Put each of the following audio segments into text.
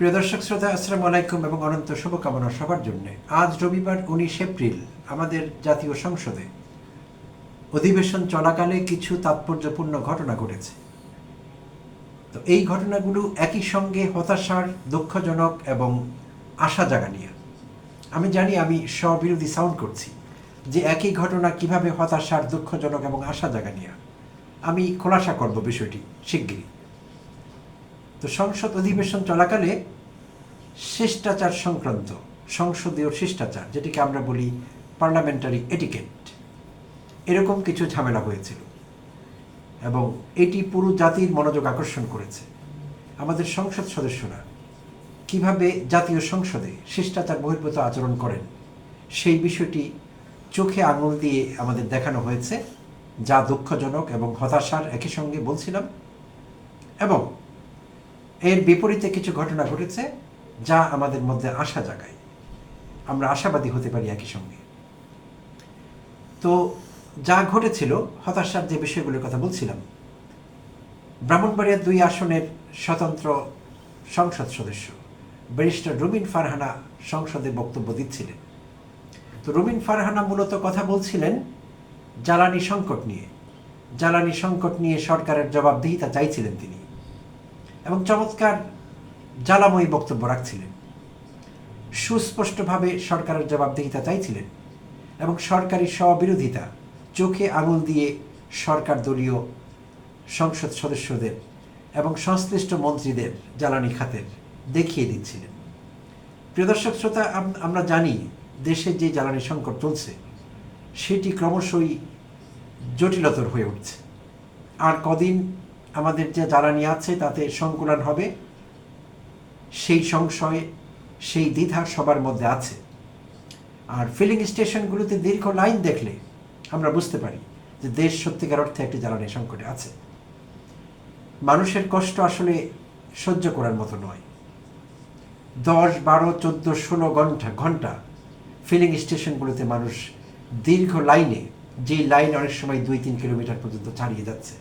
প্রিয় দর্শক শ্রোতা, আসসালামু আলাইকুম এবং অনন্ত শুভকামনা সবার জন্য। আজ রবিবার 19 এপ্রিল আমাদের জাতীয় সংসদে অধিবেশন চলাকালে কিছু তাৎপর্যপূর্ণ ঘটনা ঘটেছে। তো এই ঘটনাগুলো একই সঙ্গে হতাশার, দুঃখজনক এবং আশা জাগানিয়া। আমি জানি আমি স্ববিরোধী সাউন্ড করছি যে একই ঘটনা কিভাবে হতাশার, দুঃখজনক এবং আশা জাগানিয়া। আমি খোলাসা করব বিষয়টি শিগগিরই। তো সংসদ অধিবেশন চলাকালে শিষ্টাচার সংক্রান্ত, সংসদীয় শিষ্টাচার, যেটিকে আমরা বলি পার্লামেন্টারি এটিকেট, এরকম কিছু ঝামেলা হয়েছিল এবং এটি পুরো জাতির মনোযোগ আকর্ষণ করেছে। আমাদের সংসদ সদস্যরা কিভাবে জাতীয় সংসদে শিষ্টাচার বহির্ভূত আচরণ করেন সেই বিষয়টি চোখে আঙুল দিয়ে আমাদের দেখানো হয়েছে, যা দুঃখজনক এবং হতাশার একই সঙ্গে বলছিলাম। এবং এর বিপরীতে কিছু ঘটনা ঘটেছে যা আমাদের মধ্যে আশা জাগায়, আমরা আশাবাদী হতে পারি একই সঙ্গে। তো যা ঘটেছিল, হতাশার যে বিষয়গুলোর কথা বলছিলাম, ব্রাহ্মণবাড়িয়া 2 আসনের স্বতন্ত্র সংসদ সদস্য ব্যারিস্টার রুমিন ফারহানা সংসদে বক্তব্য দিচ্ছিলেন। তো রুমিন ফারহানা মূলত কথা বলছিলেন জ্বালানি সংকট নিয়ে সরকারের জবাবদিহিতা চাইছিলেন তিনি, এবং চমৎকার জ্বালাময়ী বক্তব্য রাখছিলেন। সুস্পষ্টভাবে সরকারের জবাবদিহিতা চাইছিলেন এবং সরকারি স্ববিরোধিতা চোখে আঙুল দিয়ে সরকার দলীয় সংসদ সদস্যদের এবং সংশ্লিষ্ট মন্ত্রীদের জ্বালানি খাতের দেখিয়ে দিচ্ছিলেন। প্রিয় দর্শক শ্রোতা, আমরা জানি দেশে যে জ্বালানি সংকট চলছে সেটি ক্রমশই জটিলতর হয়ে উঠছে। আর কদিন আমাদের যে জ্বালানি আছে তাতে সংকুলান হবে, সেই সংশয়, সেই দ্বিধা সবার মধ্যে আছে। আর ফিলিং স্টেশনগুলোতে দীর্ঘ লাইন দেখলে আমরা বুঝতে পারি যে দেশ সত্যিকার অর্থে একটি জ্বালানি সংকটে আছে। মানুষের কষ্ট আসলে সহ্য করার মতো নয়। 10, 12, 14, 16 ঘন্টা ফিলিং স্টেশনগুলোতে মানুষ দীর্ঘ লাইনে, যে লাইন অনেক সময় 2-3 কিলোমিটার পর্যন্ত ছাড়িয়ে যাচ্ছে,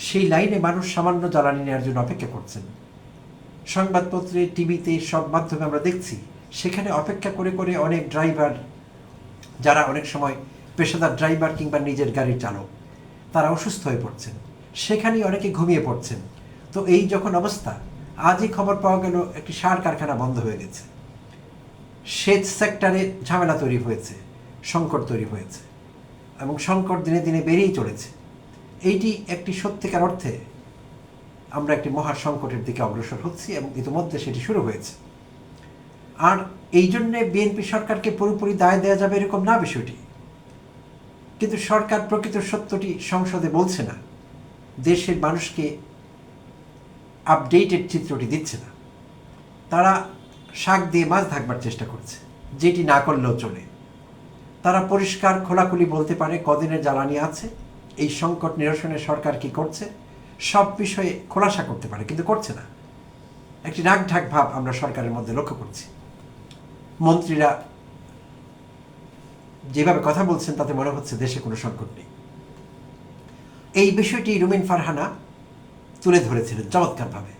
সেই লাইনে মানুষ সামান্য জ্বালানি নেওয়ার জন্য অপেক্ষা করছেন। সংবাদপত্রে, টিভিতে, সব মাধ্যমে আমরা দেখছি সেখানে অপেক্ষা করে করে অনেক ড্রাইভার, যারা অনেক সময় পেশাদার ড্রাইভার কিংবা নিজের গাড়ির চালক, তারা অসুস্থ হয়ে পড়ছেন, সেখানেই অনেকে ঘুমিয়ে পড়ছেন। তো এই যখন অবস্থা, আজই খবর পাওয়া গেল একটি সার কারখানা বন্ধ হয়ে গেছে। সেচ সেক্টরে ঝামেলা তৈরি হয়েছে, সংকট তৈরি হয়েছে এবং সংকট দিনে দিনে বেড়েই চলেছে। এইটি একটি সত্যিকার অর্থে আমরা একটি মহা সংকটের দিকে অগ্রসর হচ্ছি এবং ইতিমধ্যে সেটি শুরু হয়েছে। আর এই জন্যে বিএনপি সরকারকে পুরোপুরি দায় দেওয়া যাবে এরকম না বিষয়টি, কিন্তু সরকার প্রকৃত সত্যটি সংসদে বলছে না, দেশের মানুষকে আপডেটেড চিত্রটি দিচ্ছে না। তারা শাক দিয়ে মাছ ঢাকবার চেষ্টা করছে, যেটি না করলেও চলে। তারা পরিষ্কার খোলাখুলি বলতে পারে কদিনের জ্বালানি আছে, এই সংকট নিরসনে সরকার কি করছে, সব বিষয়ে খোলাসা করতে পারে, কিন্তু করছে না। একটি নাক ঢাক ভাব আমরা সরকারের মধ্যে লক্ষ্য করছি। মন্ত্রীরা যেভাবে কথা বলছেন তাতে মনে হচ্ছে দেশে কোনো সংকট নেই। এই বিষয়টি রুমিন ফারহানা তুলে ধরেছিলেন চমৎকারভাবে,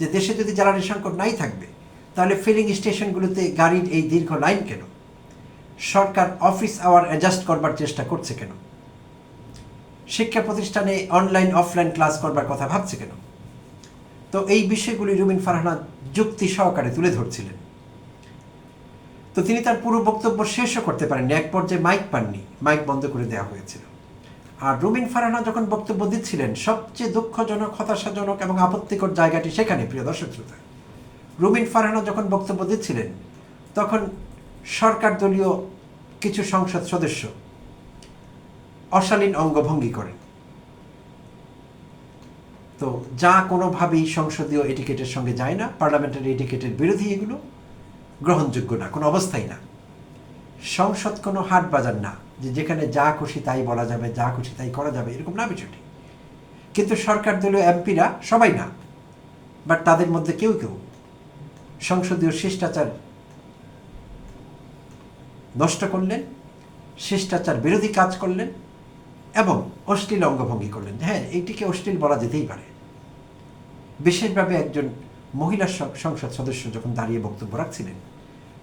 যে দেশে যদি জ্বালানি সংকট নাই থাকবে তাহলে ফিলিং স্টেশনগুলোতে গাড়ির এই দীর্ঘ লাইন কেন? সরকার অফিস আওয়ার অ্যাডজাস্ট করবার চেষ্টা করছে কেন? শিক্ষা প্রতিষ্ঠানে অনলাইন অফলাইন ক্লাস করবার কথা ভাবছে কেন? তো এই বিষয়গুলি রুমিন ফারহানা যুক্তি সহকারে তুলে ধরছিলেন। তো তিনি তার পুরো বক্তব্য শেষও করতে পারেননি, এক পর্যায়ে মাইক পাননি, মাইক বন্ধ করে দেওয়া হয়েছিল। আর রুমিন ফারহানা যখন বক্তব্য দিচ্ছিলেন, সবচেয়ে দুঃখজনক, হতাশাজনক এবং আপত্তিকর জায়গাটি সেখানে। প্রিয় দর্শক শ্রোতা, রুমিন ফারহানা যখন বক্তব্য দিচ্ছিলেন তখন সরকার দলীয় কিছু সংসদ সদস্য অশালীন অঙ্গভঙ্গি করেন। তো যা কোনোভাবেই সংসদীয় এটিকেটের সঙ্গে যায় না, পার্লামেন্টারি এটিকেটের বিরোধী, এগুলো গ্রহণযোগ্য না, কোনো অবস্থায় না। সংসদ কোনো হাট বাজার না যে যেখানে যা খুশি তাই বলা যাবে, যা খুশি তাই করা যাবে, এরকম না বিষয়টি। কিন্তু সরকার দলীয় এমপিরা, সবাই না, বাট তাদের মধ্যে কেউ কেউ সংসদীয় শিষ্টাচার নষ্ট করলেন, শিষ্টাচার বিরোধী কাজ করলেন এবং অশ্লীল অঙ্গভঙ্গি করলেন। হ্যাঁ, এইটিকে অশ্লীল বলা যেতেই পারে। বিশেষভাবে একজন মহিলা সংসদ সদস্য যখন দাঁড়িয়ে বক্তব্য রাখছিলেন,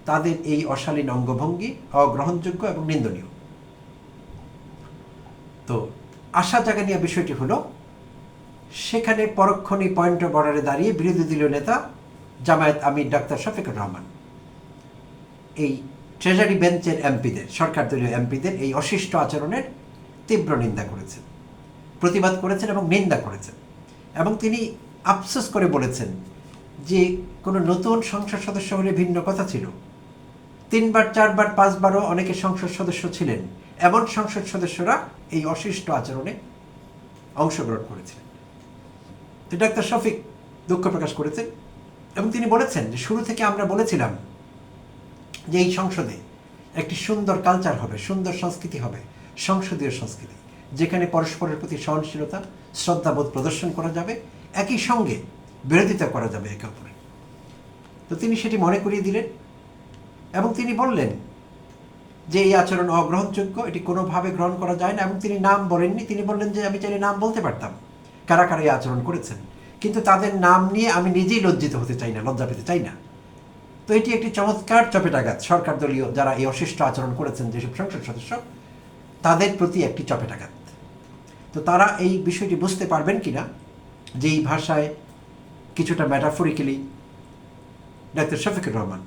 তাদের এই অশালীন অঙ্গভঙ্গি অগ্রহণযোগ্য এবং নিন্দনীয়। তো আশা জাগানিয়া বিষয়টি হলো, সেখানে পরক্ষণে পয়েন্ট অফ অর্ডারে দাঁড়িয়ে বিরোধী দলীয় নেতা জামায়াত আমির ডাক্তার শফিকুর রহমান এই ট্রেজারি বেঞ্চের এমপিদের, সরকার দলীয় এমপিদের এই অশিষ্ট আচরণের তীব্র নিন্দা করেছেন, প্রতিবাদ করেছেন এবং নিন্দা করেছেন। এবং তিনি আফসোস করে বলেছেন যে কোনো নতুন সংসদ সদস্য হলে ভিন্ন কথা ছিল, 3 বার 4 বার 5 বারও অনেকে সংসদ সদস্য ছিলেন, এমন সংসদ সদস্যরা এই অশিষ্ট আচরণে অংশগ্রহণ করেছিলেন। তো ডাক্তার শফিক দুঃখ প্রকাশ করেছেন এবং তিনি বলেছেন যে শুরু থেকে আমরা বলেছিলাম যে এই সংসদে একটি সুন্দর কালচার হবে, সুন্দর সংস্কৃতি হবে, সংসদীয় সংস্কৃতি, যেখানে পরস্পরের প্রতি সহনশীলতা, শ্রদ্ধাবোধ প্রদর্শন করা যাবে, একই সঙ্গে বিরোধিতা করা যাবে একে অপরের। তো তিনি সেটি মনে করিয়ে দিলেন এবং তিনি বললেন যে এই আচরণ অগ্রহণযোগ্য, এটি কোনোভাবে গ্রহণ করা যায় না। এবং তিনি নাম বলেননি, তিনি বললেন যে আমি চাইলে নাম বলতে পারতাম কারা কারা এই আচরণ করেছেন, কিন্তু তাদের নাম নিয়ে আমি নিজেই লজ্জিত হতে চাই না, লজ্জা পেতে চাই না। তো এটি একটি চমৎকার চপেটাঘাত সরকার দলীয় যারা এই অশিষ্ট আচরণ করেছেন যেসব সংসদ সদস্য, তাদের প্রতি একটি চপেটাঘাত। তো তারা এই বিষয়টি বুঝতে পারবেন কিনা যে এই ভাষায় কিছুটা ম্যাটাফরিক্যালি ডাক্তার শফিকুর রহমান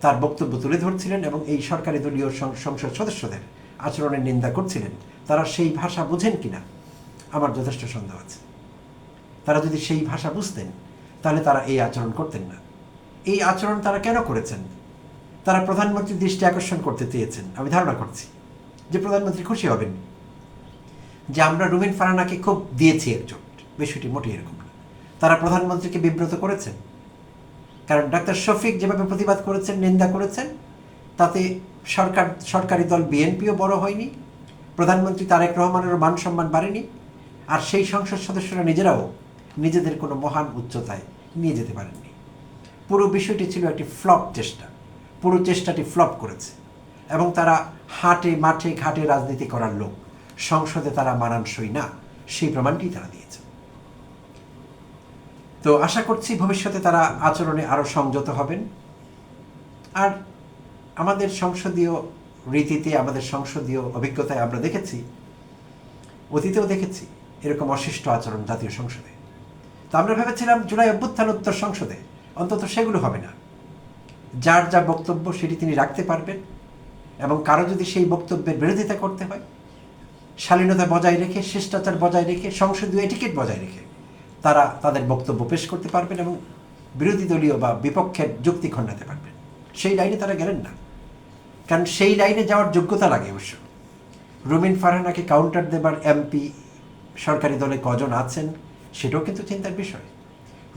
তার বক্তব্য তুলে ধরছিলেন এবং এই সরকারি দলীয় সংসদ সদস্যদের আচরণের নিন্দা করছিলেন, তারা সেই ভাষা বুঝেন কিনা আমার যথেষ্ট সন্দেহ আছে। তারা যদি সেই ভাষা বুঝতেন তাহলে তারা এই আচরণ করতেন না। এই আচরণ তারা কেন করেছেন? তারা প্রধানমন্ত্রীর দৃষ্টি আকর্ষণ করতে চেয়েছেন। আমি ধারণা করছি যে প্রধানমন্ত্রী খুশি হবেন যে আমরা রুমিন ফারহানাকে খুব দিয়েছি একজোট। বিষয়টি মোটেই এরকম না। তারা প্রধানমন্ত্রীকে বিব্রত করেছেন, কারণ ডাক্তার শফিক যেভাবে প্রতিবাদ করেছেন, নিন্দা করেছেন, তাতে সরকারি দল বিএনপিও বড় হয়নি, প্রধানমন্ত্রী তারেক রহমানেরও মান সম্মান বাড়েনি, আর সেই সংসদ সদস্যরা নিজেরাও নিজেদের কোনো মহান উচ্চতায় নিয়ে যেতে পারেননি। পুরো বিষয়টি ছিল একটি ফ্লপ চেষ্টা, পুরো চেষ্টাটি ফ্লপ করেছে এবং তারা হাটে মাঠে ঘাটে রাজনীতি করার লোক, সংসদে তারা মানানসই না, সেই প্রমাণটি তারা দিয়েছে। তো আশা করছি ভবিষ্যতে তারা আচরণে আরও সংযত হবেন। আর আমাদের সংসদীয় রীতিতে, আমাদের সংসদীয় অভিজ্ঞতায় আমরা দেখেছি, অতীতেও দেখেছি এরকম অশিষ্ট আচরণ জাতীয় সংসদে। তো আমরা ভেবেছিলাম জুলাই অভ্যুত্থান উত্তর সংসদে অন্তত সেগুলো হবে না। যার যা বক্তব্য সেটি তিনি রাখতে পারবেন এবং কারো যদি সেই বক্তব্যের বিরোধিতা করতে হয়, শালীনতা বজায় রেখে, শিষ্টাচার বজায় রেখে, সংসদীয় এটিকেট বজায় রেখে তারা তাদের বক্তব্য পেশ করতে পারবেন এবং বিরোধী দলীয় বা বিপক্ষের যুক্তি খণ্ডাতে পারবেন। সেই লাইনে তারা গেলেন না, কারণ সেই লাইনে যাওয়ার যোগ্যতা লাগে অবশ্য। রুমিন ফারহানাকে কাউন্টার দেবার এমপি সরকারি দলে কজন আছেন সেটাও কিন্তু চিন্তার বিষয়।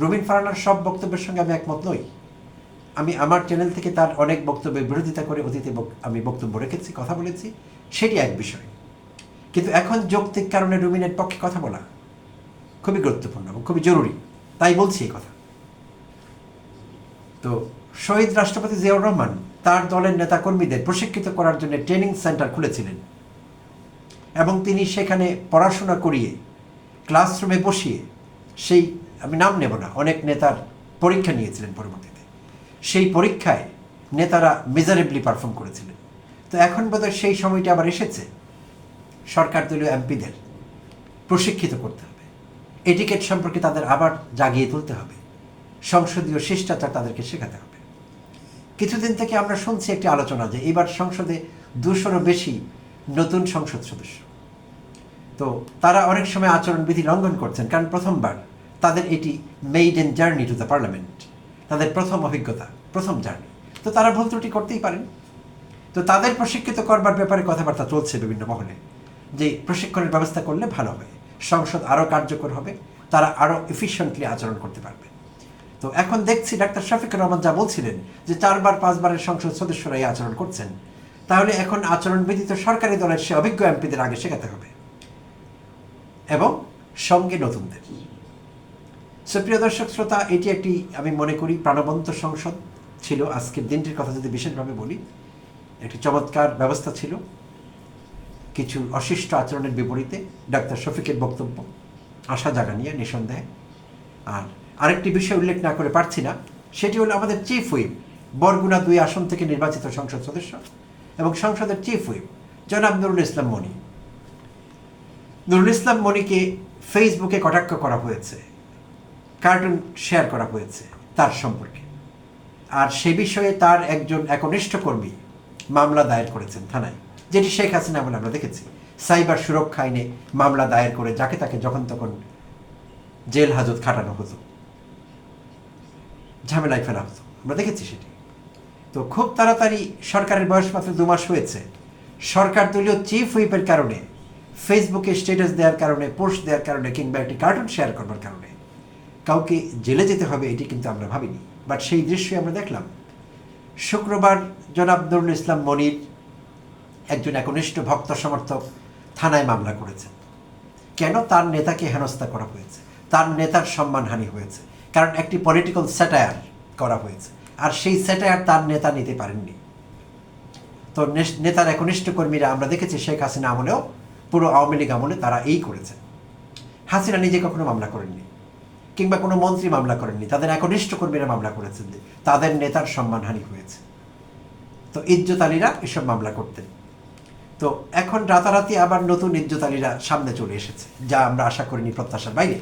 রুমিন ফারহানার সব বক্তব্যের সঙ্গে আমি একমত নই। আমি আমার চ্যানেল থেকে তার অনেক বক্তব্যের বিরোধিতা করে অতীতে আমি বক্তব্য রেখেছি, কথা বলেছি, সেটি এক বিষয়। কিন্তু এখন যৌক্তিক কারণে রুমিনের পক্ষে কথা বলা খুবই গুরুত্বপূর্ণ এবং খুবই জরুরি, তাই বলছি এই কথা। তো শহীদ রাষ্ট্রপতি জিয়াউর রহমান তার দলের নেতাকর্মীদের প্রশিক্ষিত করার জন্য ট্রেনিং সেন্টার খুলেছিলেন এবং তিনি সেখানে পড়াশোনা করিয়ে ক্লাসরুমে বসিয়ে, সেই আমি নাম নেব না, অনেক নেতার পরীক্ষা নিয়েছিলেন পরবর্তীতে। সেই পরীক্ষায় নেতারা মেজারেবলি পারফর্ম করেছিলেন। তো এখন বোধহয় সেই সময়টি আবার এসেছে, সরকার দলীয় এমপিদের প্রশিক্ষিত করতে হবে, এটিকেট সম্পর্কে তাদের আবার জাগিয়ে তুলতে হবে, সংসদীয় শিষ্টাচার তাদেরকে শেখাতে হবে। কিছুদিন থেকে আমরা শুনছি একটি আলোচনা যে এবার সংসদে 200-রও বেশি নতুন সংসদ সদস্য। তো তারা অনেক সময় আচরণবিধি লঙ্ঘন করছেন, কারণ প্রথমবার তাদের এটি maiden journey to the parliament, তাদের প্রথম অভিজ্ঞতা, প্রথম জার্নি। তো তারা ভুল ত্রুটি করতেই পারেন। তো তাদের প্রশিক্ষিত করবার ব্যাপারে কথাবার্তা চলছে বিভিন্ন মহলে, যে প্রশিক্ষণের ব্যবস্থা করলে ভালো হবে, সংসদ আরও কার্যকর হবে, তারা আরও এফিশিয়েন্টলি আচরণ করতে পারবে। তো এখন দেখছি ডাক্তার শফিকুর রহমান যা বলছিলেন যে 4 বার 5 বারের সংসদ সদস্যরা এই আচরণ করছেন, তাহলে এখন আচরণবিধি তো সরকারি দলের সে অভিজ্ঞ এমপিদের আগে শেখাতে হবে এবং সঙ্গে নতুনদের। সুপ্রিয় দর্শক শ্রোতা, এটি একটি আমি মনে করি প্রাণবন্ত সংসদ ছিল। আজকের দিনটির কথা যদি বিশেষভাবে বলি, একটি চমৎকার ব্যবস্থা ছিল। কিছু অশিষ্ট আচরণের বিপরীতে ডাক্তার শফিকের বক্তব্য আশা জাগানিয়া নিঃসন্দেহে। আর আরেকটি বিষয় উল্লেখ না করে পারছি না, সেটি হলো আমাদের চিফ হুইপ, বরগুনা 2 আসন থেকে নির্বাচিত সংসদ সদস্য এবং সংসদের চিফ হুইপ জনাব নুরুল ইসলাম মনি। নুরুল ইসলাম মনিকে ফেসবুকে কটাক্ষ করা হয়েছে, কার্টুন শেয়ার করা হয়েছে তার সম্পর্কে, আর সে বিষয়ে তার একজন একনিষ্ঠ কর্মী মামলা দায়ের করেছেন থানায়, যেটি শেখ হাসিনা বলে আমরা দেখেছি। সাইবার সুরক্ষা আইনে মামলা দায়ের করে যাকে তাকে যখন তখন জেল হাজত খাটানো হতো, ঝামেলায় ফেলা হতো, আমরা দেখেছি সেটি। তো খুব তাড়াতাড়ি, সরকারের বয়স মাত্র 2 মাস হয়েছে, সরকার দলীয় চিফ হুইপের কারণে, ফেসবুকে স্ট্যাটাস দেওয়ার কারণে, পোস্ট দেওয়ার কারণে, কিংবা একটি কার্টুন শেয়ার করবার কারণে কাউকে জেলে যেতে হবে এটি কিন্তু আমরা ভাবিনি। বাট সেই দৃশ্যই আমরা দেখলাম। শুক্রবার জনাব নুরুল ইসলাম মনির একজন একনিষ্ঠ ভক্ত সমর্থক থানায় মামলা করেছেন। কেন? তার নেতাকে হেনস্থা করা হয়েছে, তার নেতার সম্মানহানি হয়েছে, কারণ একটি পলিটিক্যাল স্যাটায়ার করা হয়েছে, আর সেই স্যাটায়ার তার নেতা নিতে পারেননি। তো নেতার একনিষ্ঠ কর্মীরা আমরা দেখেছি শেখ হাসিনা আমলেও, পুরো আওয়ামী লীগ আমলে তারা এই করেছেন। হাসিনা নিজে কখনো মামলা করেননি, কিংবা কোনো মন্ত্রী মামলা করেননি, তাদের একনিষ্ঠ কর্মীরা মামলা করেছেন যে তাদের নেতার সম্মানহানি হয়েছে। তো ইজ্জত আলীরা এসব মামলা করতেন। তো এখন রাতারাতি আবার নতুন ইজ্জত আলীরা সামনে চলে এসেছে, যা আমরা আশা করিনি, প্রত্যাশার বাইরে।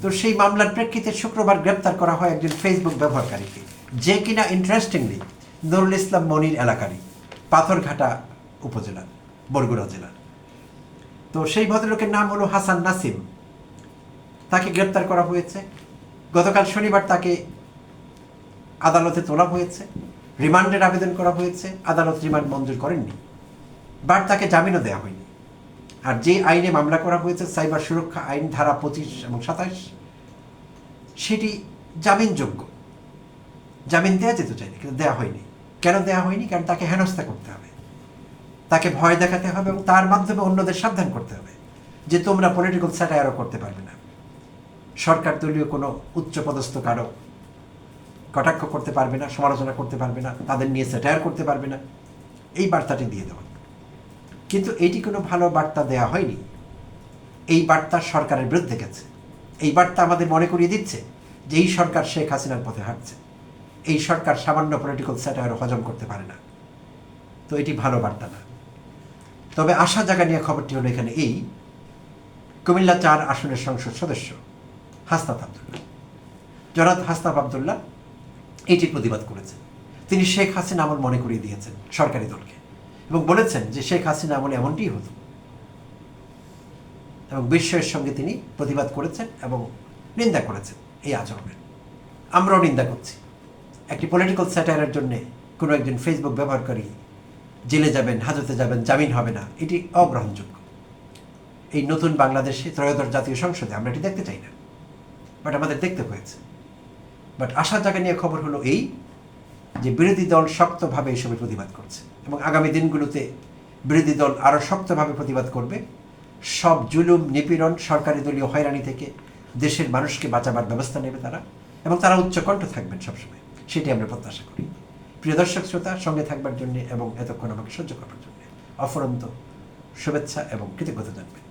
তো সেই মামলার প্রেক্ষিতে শুক্রবার গ্রেপ্তার করা হয় একজন ফেসবুক ব্যবহারকারীকে, যে কিনা ইন্টারেস্টিংলি নুরুল ইসলাম মনির এলাকারই, পাথরঘাটা উপজেলার, বরগুনা জেলার। তো সেই ভদ্রলোকের নাম হলো হাসান নাসিম। তাকে গ্রেপ্তার করা হয়েছে। গতকাল শনিবার তাকে আদালতে তোলা হয়েছে, রিমান্ডের আবেদন করা হয়েছে, আদালত রিমান্ড মঞ্জুর করেননি, বাট তাকে জামিনও দেওয়া হয়নি। আর যে আইনে মামলা করা হয়েছে, সাইবার সুরক্ষা আইন ধারা 25 এবং 27, সেটি জামিনযোগ্য, জামিন দেওয়া যেতে চাইনি, কিন্তু দেওয়া হয়নি। কেন দেওয়া হয়নি? কারণ তাকে হেনস্থা করতে হবে, তাকে ভয় দেখাতে হবে, এবং তার মাধ্যমে অন্যদের সাবধান করতে হবে যে তোমরা পলিটিক্যাল স্যাটায়ারও করতে পারবে না, সরকার দলীয় কোনো উচ্চপদস্থ কারো কটাক্ষ করতে পারবে না, সমালোচনা করতে পারবে না, তাদের নিয়ে স্যাটায়ার করতে পারবে না, এই বার্তাটি দিয়ে দেওয়া। কিন্তু এটি কোনো ভালো বার্তা দেওয়া হয়নি। এই বার্তা সরকারের বিরুদ্ধে গেছে। এই বার্তা আমাদের মনে করিয়ে দিচ্ছে যে এই সরকার শেখ হাসিনার পথে হাঁটছে, এই সরকার সামান্য পলিটিক্যাল স্যাটায়ারও হজম করতে পারে না। তো এটি ভালো বার্তা না। তবে আশা জাগা নিয়ে খবরটি হলো এখানে এই, কুমিল্লা 4 আসনের সংসদ সদস্য হাসনাত আবদুল্লাহ, জনাব হাসনাত আবদুল্লাহ এটি প্রতিবাদ করেছেন। তিনি শেখ হাসিনা আমল মনে করিয়ে দিয়েছেন সরকারি দলকে, এবং বলেছেন যে শেখ হাসিনা আমলে এমনটিই হতো, এবং বিস্ময়ের সঙ্গে তিনি প্রতিবাদ করেছেন এবং নিন্দা করেছেন এই আচরণের। আমরাও নিন্দা করছি। একটি পলিটিক্যাল স্যাটায়ারের জন্যে কোনো একজন ফেসবুক ব্যবহারকারী জেলে যাবেন, হাজতে যাবেন, জামিন হবে না, এটি অগ্রহণযোগ্য। এই নতুন বাংলাদেশে, ত্রয়োদশ জাতীয় সংসদে আমরা এটি দেখতে চাই না, বাট আমাদের দেখতে হয়েছে। বাট আশা জায়গা নিয়ে খবর হলো এই যে বিরোধী দল শক্তভাবে এসবের প্রতিবাদ করছে, এবং আগামী দিনগুলোতে বিরোধী দল আরও শক্তভাবে প্রতিবাদ করবে। সব জুলুম, নিপীড়ন, সরকারি দলীয় হয়রানি থেকে দেশের মানুষকে বাঁচাবার ব্যবস্থা নেবে তারা, এবং তারা উচ্চকণ্ঠ থাকবেন সবসময়, সেটি আমরা প্রত্যাশা করি। প্রিয় দর্শক শ্রোতা, সঙ্গে থাকবার জন্য এবং এতক্ষণ আমাকে সহ্য করবার জন্য অফুরন্ত শুভেচ্ছা এবং কৃতজ্ঞতা জানবেন।